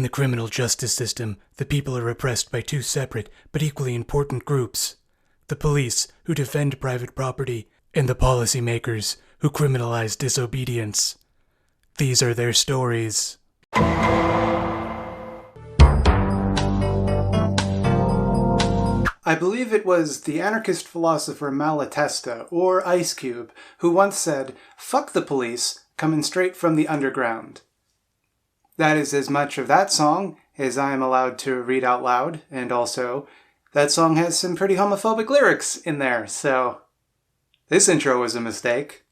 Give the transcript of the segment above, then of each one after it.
In the criminal justice system, the people are oppressed by two separate but equally important groups: the police, who defend private property, and the policymakers, who criminalize disobedience. These are their stories. I believe it was the anarchist philosopher Malatesta, or Ice Cube, who once said, "Fuck the police, coming straight from the underground." That is as much of that song as I am allowed to read out loud, and also, that song has some pretty homophobic lyrics in there, so this intro was a mistake.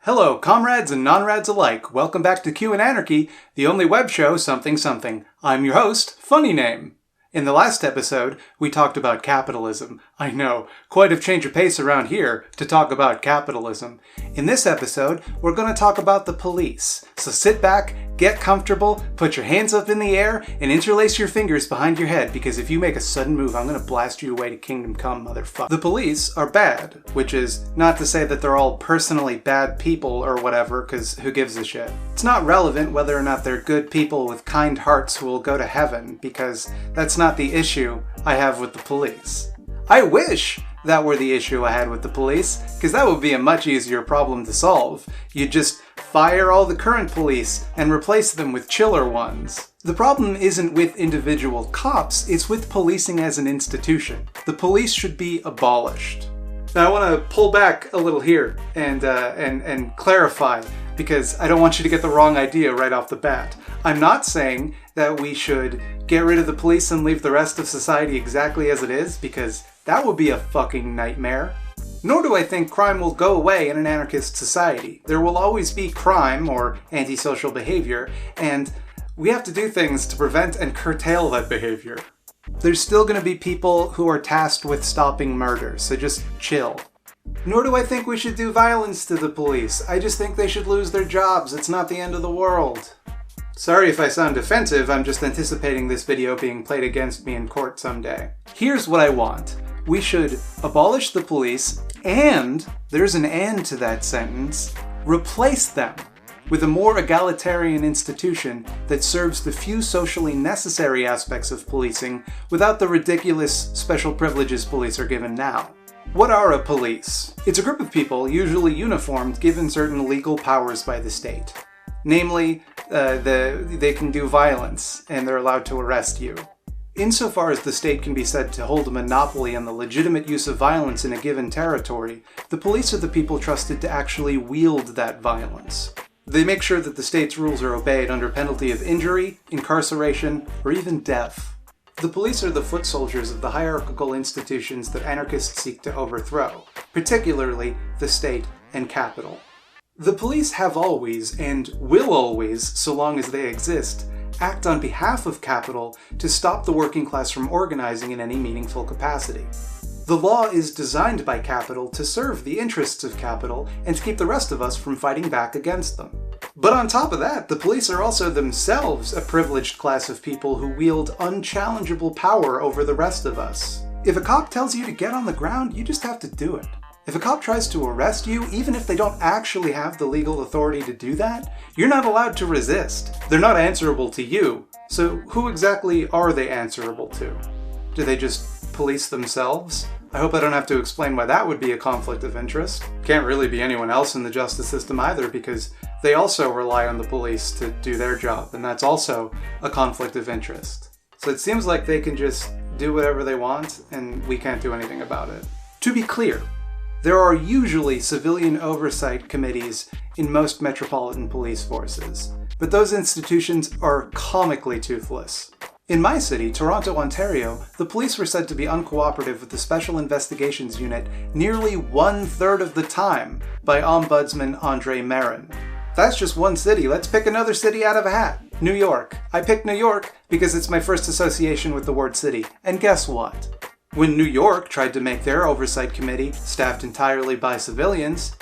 Hello, comrades and non-rads alike. Welcome back to Q and Anarchy, the only web show something something. I'm your host, Funny Name. In the last episode, we talked about capitalism. I know, quite a change of pace around here to talk about capitalism. In this episode, we're going to talk about the police. So sit back, get comfortable, put your hands up in the air, and interlace your fingers behind your head, because if you make a sudden move, I'm going to blast you away to kingdom come, motherfucker. The police are bad, which is not to say that they're all personally bad people or whatever, because who gives a shit? It's not relevant whether or not they're good people with kind hearts who will go to heaven, because that's not the issue I have with the police. I wish that were the issue I had with the police, because that would be a much easier problem to solve. You'd just fire all the current police and replace them with chiller ones. The problem isn't with individual cops, it's with policing as an institution. The police should be abolished. Now I want to pull back a little here and clarify, because I don't want you to get the wrong idea right off the bat. I'm not saying that we should get rid of the police and leave the rest of society exactly as it is, because that would be a fucking nightmare. Nor do I think crime will go away in an anarchist society. There will always be crime or antisocial behavior, and we have to do things to prevent and curtail that behavior. There's still going to be people who are tasked with stopping murder, so just chill. Nor do I think we should do violence to the police. I just think they should lose their jobs. It's not the end of the world. Sorry if I sound offensive, I'm just anticipating this video being played against me in court someday. Here's what I want. We should abolish the police, and, there's an and to that sentence, replace them with a more egalitarian institution that serves the few socially necessary aspects of policing without the ridiculous special privileges police are given now. What are a police? It's a group of people, usually uniformed, given certain legal powers by the state. Namely, they can do violence, and they're allowed to arrest you. Insofar as the state can be said to hold a monopoly on the legitimate use of violence in a given territory, the police are the people trusted to actually wield that violence. They make sure that the state's rules are obeyed under penalty of injury, incarceration, or even death. The police are the foot soldiers of the hierarchical institutions that anarchists seek to overthrow, particularly the state and capital. The police have always, and will always, so long as they exist, act on behalf of capital to stop the working class from organizing in any meaningful capacity. The law is designed by capital to serve the interests of capital and to keep the rest of us from fighting back against them. But on top of that, the police are also themselves a privileged class of people who wield unchallengeable power over the rest of us. If a cop tells you to get on the ground, you just have to do it. If a cop tries to arrest you, even if they don't actually have the legal authority to do that, you're not allowed to resist. They're not answerable to you. So who exactly are they answerable to? Do they just police themselves? I hope I don't have to explain why that would be a conflict of interest. Can't really be anyone else in the justice system either, because they also rely on the police to do their job, and that's also a conflict of interest. So it seems like they can just do whatever they want, and we can't do anything about it. To be clear, there are usually civilian oversight committees in most metropolitan police forces, but those institutions are comically toothless. In my city, Toronto, Ontario, the police were said to be uncooperative with the Special Investigations Unit nearly 1/3 of the time by Ombudsman Andre Marin. That's just one city. Let's pick another city out of a hat. New York. I picked New York because it's my first association with the word city. And guess what? When New York tried to make their oversight committee, staffed entirely by civilians,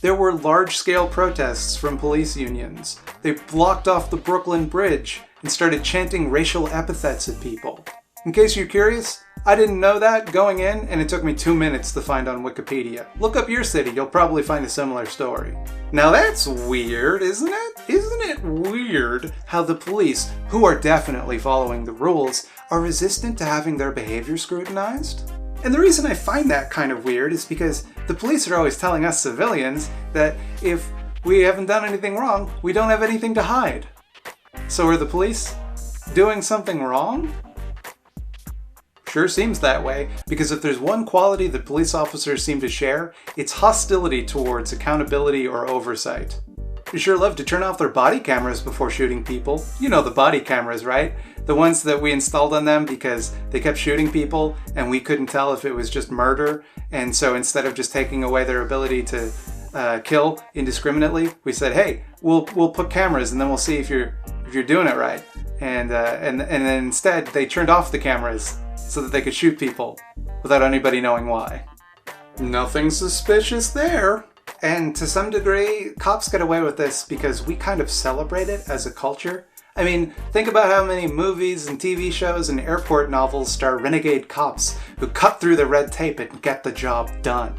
there were large-scale protests from police unions. They blocked off the Brooklyn Bridge and started chanting racial epithets at people. In case you're curious, I didn't know that going in, and it took me 2 minutes to find on Wikipedia. Look up your city, you'll probably find a similar story. Now that's weird, isn't it? Isn't it weird how the police, who are definitely following the rules, are resistant to having their behavior scrutinized? And the reason I find that kind of weird is because the police are always telling us civilians that if we haven't done anything wrong, we don't have anything to hide. So are the police doing something wrong? Sure seems that way, because if there's one quality that police officers seem to share, it's hostility towards accountability or oversight. They sure love to turn off their body cameras before shooting people. You know the body cameras, right? The ones that we installed on them because they kept shooting people and we couldn't tell if it was just murder. And so instead of just taking away their ability to kill indiscriminately, we said, hey, we'll put cameras and then we'll see if you're doing it right. And then instead they turned off the cameras so that they could shoot people without anybody knowing why. Nothing suspicious there. And to some degree, cops get away with this because we kind of celebrate it as a culture. I mean, think about how many movies and TV shows and airport novels star renegade cops who cut through the red tape and get the job done.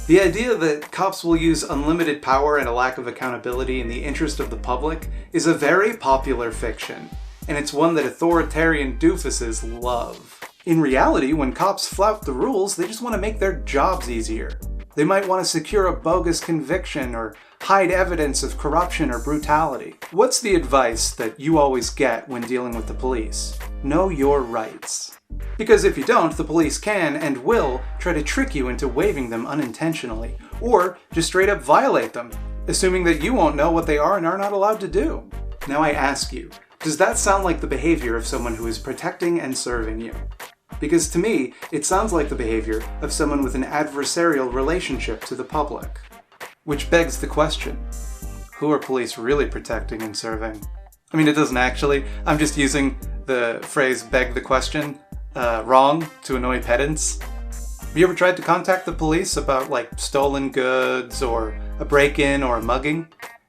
The idea that cops will use unlimited power and a lack of accountability in the interest of the public is a very popular fiction, and it's one that authoritarian doofuses love. In reality, when cops flout the rules, they just want to make their jobs easier. They might want to secure a bogus conviction or hide evidence of corruption or brutality. What's the advice that you always get when dealing with the police? Know your rights. Because if you don't, the police can and will try to trick you into waiving them unintentionally, or just straight up violate them, assuming that you won't know what they are and are not allowed to do. Now I ask you, does that sound like the behavior of someone who is protecting and serving you? Because to me, it sounds like the behavior of someone with an adversarial relationship to the public. Which begs the question, who are police really protecting and serving? I mean, it doesn't actually. I'm just using the phrase beg the question wrong to annoy pedants. Have you ever tried to contact the police about, like, stolen goods or a break-in or a mugging?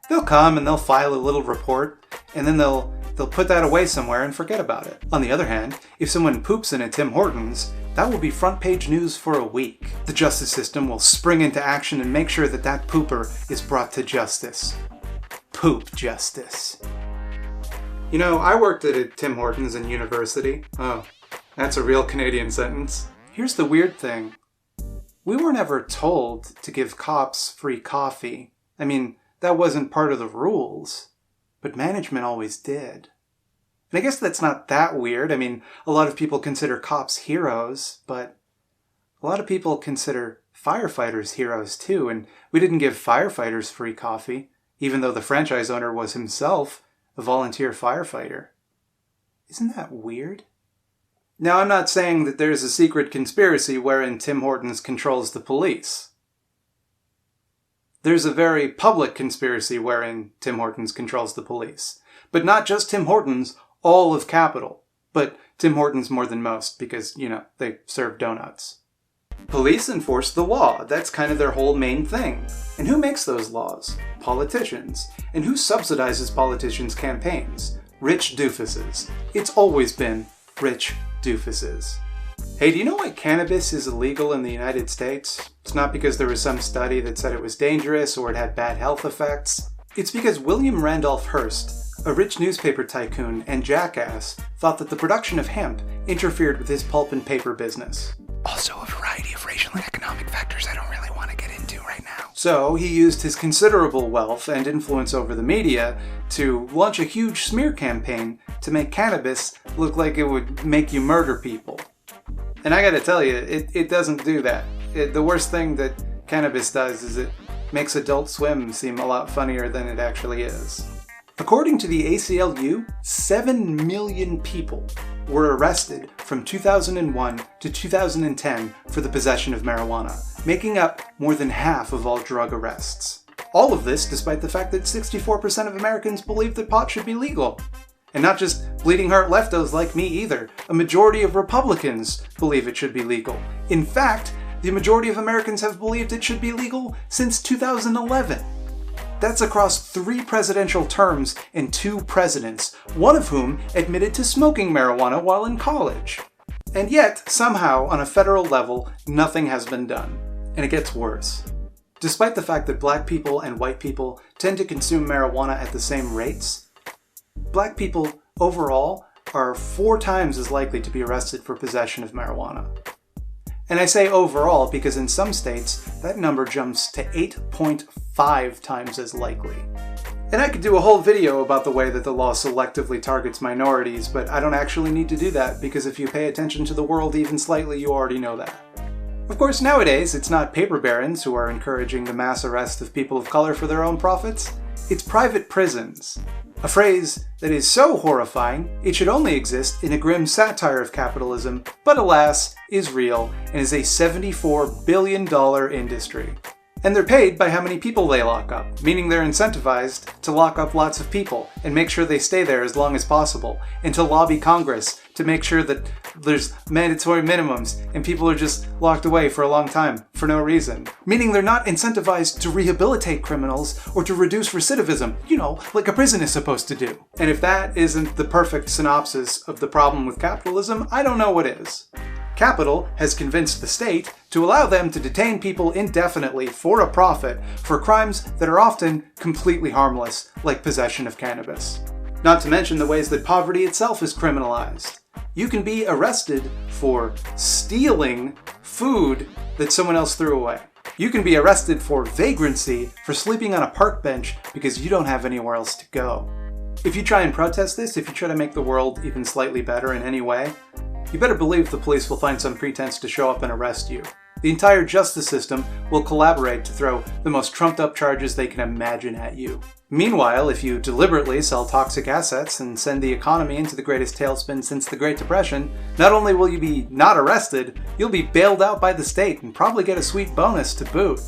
They'll come and they'll file a little report, and then they'll put that away somewhere and forget about it. On the other hand, if someone poops in a Tim Hortons, that will be front page news for a week. The justice system will spring into action and make sure that that pooper is brought to justice. Poop justice. You know, I worked at a Tim Hortons in university. Oh, that's a real Canadian sentence. Here's the weird thing. We were never told to give cops free coffee. I mean, that wasn't part of the rules. But management always did. And I guess that's not that weird. I mean, a lot of people consider cops heroes, but a lot of people consider firefighters heroes too, and we didn't give firefighters free coffee, even though the franchise owner was himself a volunteer firefighter. Isn't that weird? Now, I'm not saying that there's a secret conspiracy wherein Tim Hortons controls the police. There's a very public conspiracy wherein Tim Hortons controls the police. But not just Tim Hortons, all of Capital. But Tim Hortons more than most because, you know, they serve donuts. Police enforce the law. That's kind of their whole main thing. And who makes those laws? Politicians. And who subsidizes politicians' campaigns? Rich doofuses. It's always been rich doofuses. Hey, do you know why cannabis is illegal in the United States? It's not because there was some study that said it was dangerous or it had bad health effects. It's because William Randolph Hearst, a rich newspaper tycoon and jackass, thought that the production of hemp interfered with his pulp and paper business. Also a variety of racial and economic factors I don't really want to get into right now. So he used his considerable wealth and influence over the media to launch a huge smear campaign to make cannabis look like it would make you murder people. And I gotta tell you, it doesn't do that. The worst thing that cannabis does is it makes Adult Swim seem a lot funnier than it actually is. According to the ACLU, 7 million people were arrested from 2001 to 2010 for the possession of marijuana, making up more than half of all drug arrests. All of this despite the fact that 64% of Americans believe that pot should be legal. And not just bleeding heart leftos like me either. A majority of Republicans believe it should be legal. In fact, the majority of Americans have believed it should be legal since 2011. That's across 3 presidential terms and 2 presidents, one of whom admitted to smoking marijuana while in college. And yet, somehow, on a federal level, nothing has been done. And it gets worse. Despite the fact that black people and white people tend to consume marijuana at the same rates, black people overall are 4 times as likely to be arrested for possession of marijuana. And I say overall because in some states, that number jumps to 8.5 times as likely. And I could do a whole video about the way that the law selectively targets minorities, but I don't actually need to do that because if you pay attention to the world even slightly, you already know that. Of course, nowadays, it's not paper barons who are encouraging the mass arrest of people of color for their own profits. It's private prisons. A phrase that is so horrifying, it should only exist in a grim satire of capitalism, but alas, is real and is a $74 billion industry. And they're paid by how many people they lock up, meaning they're incentivized to lock up lots of people and make sure they stay there as long as possible, and to lobby Congress to make sure that there's mandatory minimums and people are just locked away for a long time for no reason. Meaning they're not incentivized to rehabilitate criminals or to reduce recidivism, like a prison is supposed to do. And if that isn't the perfect synopsis of the problem with capitalism, I don't know what is. Capital has convinced the state to allow them to detain people indefinitely for a profit for crimes that are often completely harmless, like possession of cannabis. Not to mention the ways that poverty itself is criminalized. You can be arrested for stealing food that someone else threw away. You can be arrested for vagrancy for sleeping on a park bench because you don't have anywhere else to go. If you try and protest this, if you try to make the world even slightly better in any way, you better believe the police will find some pretense to show up and arrest you. The entire justice system will collaborate to throw the most trumped-up charges they can imagine at you. Meanwhile, if you deliberately sell toxic assets and send the economy into the greatest tailspin since the Great Depression, not only will you be not arrested, you'll be bailed out by the state and probably get a sweet bonus to boot.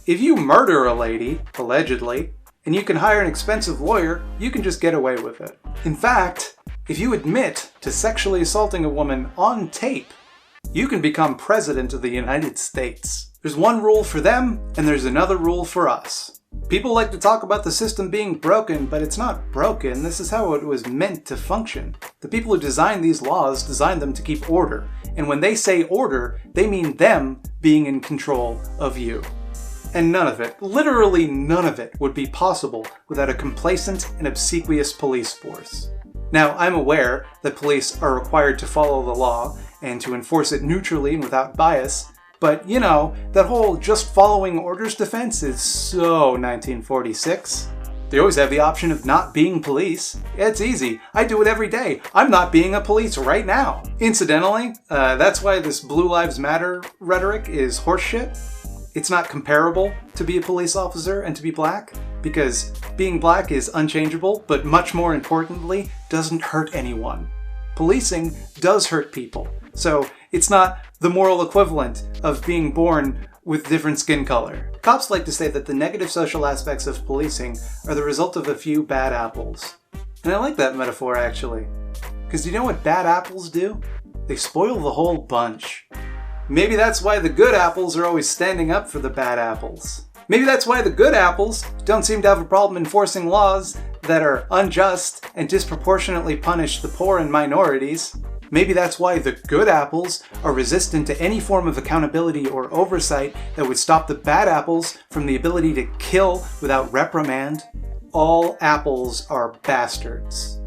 If you murder a lady, allegedly, and you can hire an expensive lawyer, you can just get away with it. In fact, if you admit to sexually assaulting a woman on tape, you can become president of the United States. There's one rule for them, and there's another rule for us. People like to talk about the system being broken, but it's not broken. This is how it was meant to function. The people who designed these laws designed them to keep order. And when they say order, they mean them being in control of you. And none of it, literally none of it, would be possible without a complacent and obsequious police force. Now, I'm aware that police are required to follow the law and to enforce it neutrally and without bias, but that whole just following orders defense is so 1946. They always have the option of not being police. It's easy. I do it every day. I'm not being a police right now. Incidentally, that's why this Blue Lives Matter rhetoric is horseshit. It's not comparable to be a police officer and to be black, because being black is unchangeable, but much more importantly, doesn't hurt anyone. Policing does hurt people, so it's not the moral equivalent of being born with different skin color. Cops like to say that the negative social aspects of policing are the result of a few bad apples. And I like that metaphor, actually. Because you know what bad apples do? They spoil the whole bunch. Maybe that's why the good apples are always standing up for the bad apples. Maybe that's why the good apples don't seem to have a problem enforcing laws that are unjust and disproportionately punish the poor and minorities. Maybe that's why the good apples are resistant to any form of accountability or oversight that would stop the bad apples from the ability to kill without reprimand. All apples are bastards.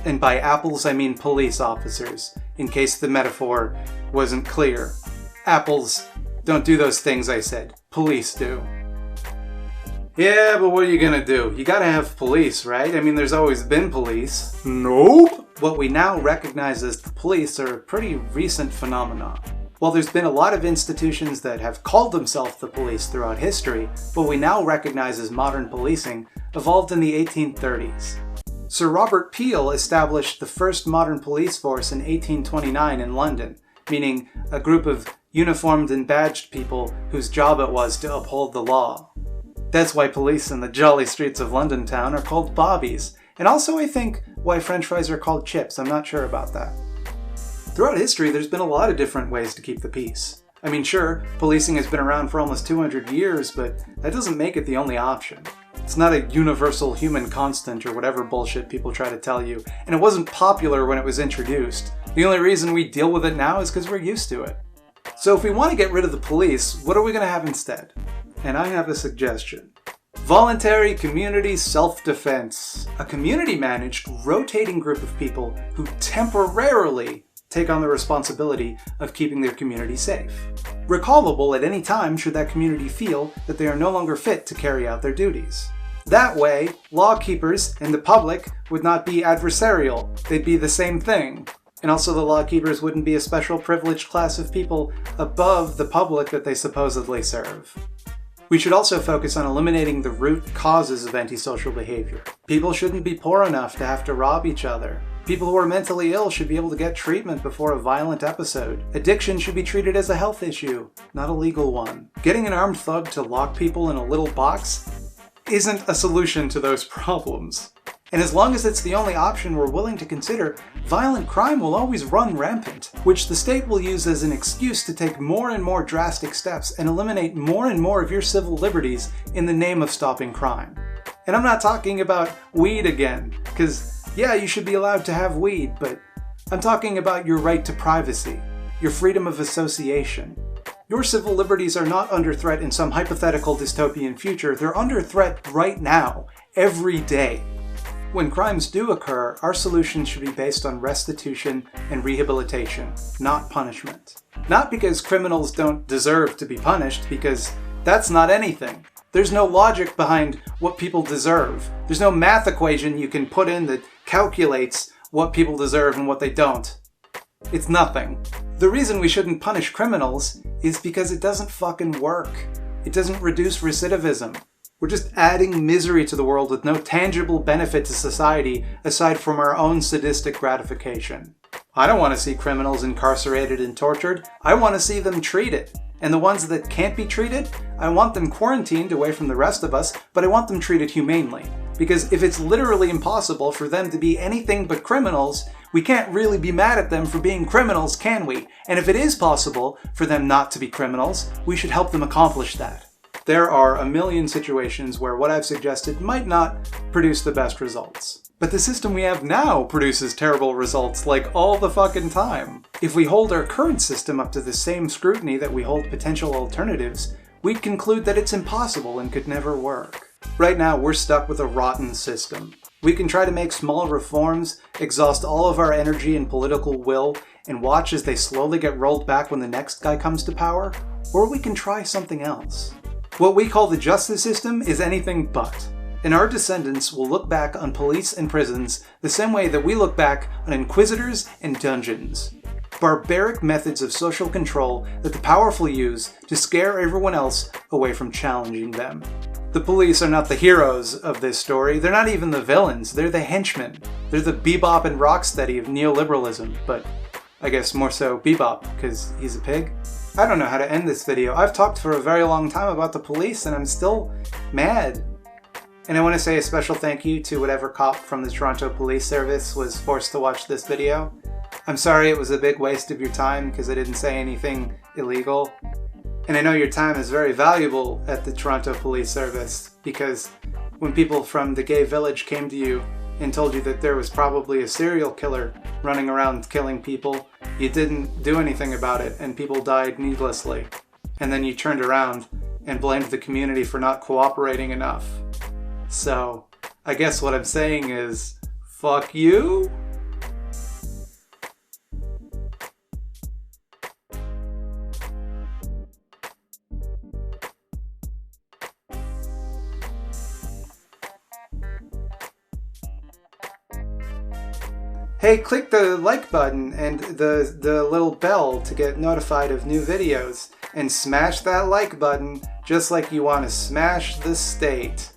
And by apples I mean police officers, in case the metaphor wasn't clear. Apples don't do those things I said. Police do. Yeah, but what are you gonna do? You gotta have police, right? I mean, there's always been police. Nope! What we now recognize as the police are a pretty recent phenomenon. While there's been a lot of institutions that have called themselves the police throughout history, what we now recognize as modern policing evolved in the 1830s. Sir Robert Peel established the first modern police force in 1829 in London, meaning a group of uniformed and badged people whose job it was to uphold the law. That's why police in the jolly streets of London town are called bobbies, and also I think why French fries are called chips. I'm not sure about that. Throughout history, there's been a lot of different ways to keep the peace. I mean, sure, policing has been around for almost 200 years, but that doesn't make it the only option. It's not a universal human constant or whatever bullshit people try to tell you, and it wasn't popular when it was introduced. The only reason we deal with it now is because we're used to it. So if we want to get rid of the police, what are we going to have instead? and I have a suggestion. Voluntary community self-defense. A community-managed, rotating group of people who temporarily take on the responsibility of keeping their community safe. Recallable at any time should that community feel that they are no longer fit to carry out their duties. That way, lawkeepers and the public would not be adversarial. They'd be the same thing. And also the lawkeepers wouldn't be a special privileged class of people above the public that they supposedly serve. We should also focus on eliminating the root causes of antisocial behavior. People shouldn't be poor enough to have to rob each other. People who are mentally ill should be able to get treatment before a violent episode. Addiction should be treated as a health issue, not a legal one. Getting an armed thug to lock people in a little box isn't a solution to those problems. And as long as it's the only option we're willing to consider, violent crime will always run rampant, which the state will use as an excuse to take more and more drastic steps and eliminate more and more of your civil liberties in the name of stopping crime. And I'm not talking about weed again, because yeah, you should be allowed to have weed, but I'm talking about your right to privacy, your freedom of association. Your civil liberties are not under threat in some hypothetical dystopian future, they're under threat right now, every day. When crimes do occur, our solutions should be based on restitution and rehabilitation, not punishment. Not because criminals don't deserve to be punished, because that's not anything. There's no logic behind what people deserve. There's no math equation you can put in that calculates what people deserve and what they don't. It's nothing. The reason we shouldn't punish criminals is because it doesn't fucking work. It doesn't reduce recidivism. We're just adding misery to the world with no tangible benefit to society aside from our own sadistic gratification. I don't want to see criminals incarcerated and tortured. I want to see them treated. And the ones that can't be treated, I want them quarantined away from the rest of us, but I want them treated humanely. Because if it's literally impossible for them to be anything but criminals, we can't really be mad at them for being criminals, can we? And if it is possible for them not to be criminals, we should help them accomplish that. There are a million situations where what I've suggested might not produce the best results. But the system we have now produces terrible results like all the fucking time. If we hold our current system up to the same scrutiny that we hold potential alternatives, we'd conclude that it's impossible and could never work. Right now, we're stuck with a rotten system. We can try to make small reforms, exhaust all of our energy and political will, and watch as they slowly get rolled back when the next guy comes to power, or we can try something else. What we call the justice system is anything but. And our descendants will look back on police and prisons the same way that we look back on inquisitors and dungeons. Barbaric methods of social control that the powerful use to scare everyone else away from challenging them. The police are not the heroes of this story, they're not even the villains, they're the henchmen. They're the Bebop and Rocksteady of neoliberalism, but I guess more so Bebop, because he's a pig. I don't know how to end this video. I've talked for a very long time about the police and I'm still mad. And I want to say a special thank you to whatever cop from the Toronto Police Service was forced to watch this video. I'm sorry it was a big waste of your time because I didn't say anything illegal. And I know your time is very valuable at the Toronto Police Service because when people from the gay village came to you and told you that there was probably a serial killer running around killing people, you didn't do anything about it and people died needlessly. And then you turned around and blamed the community for not cooperating enough. So, I guess what I'm saying is, fuck you? Hey, click the like button and the little bell to get notified of new videos. And smash that like button just like you want to smash the state.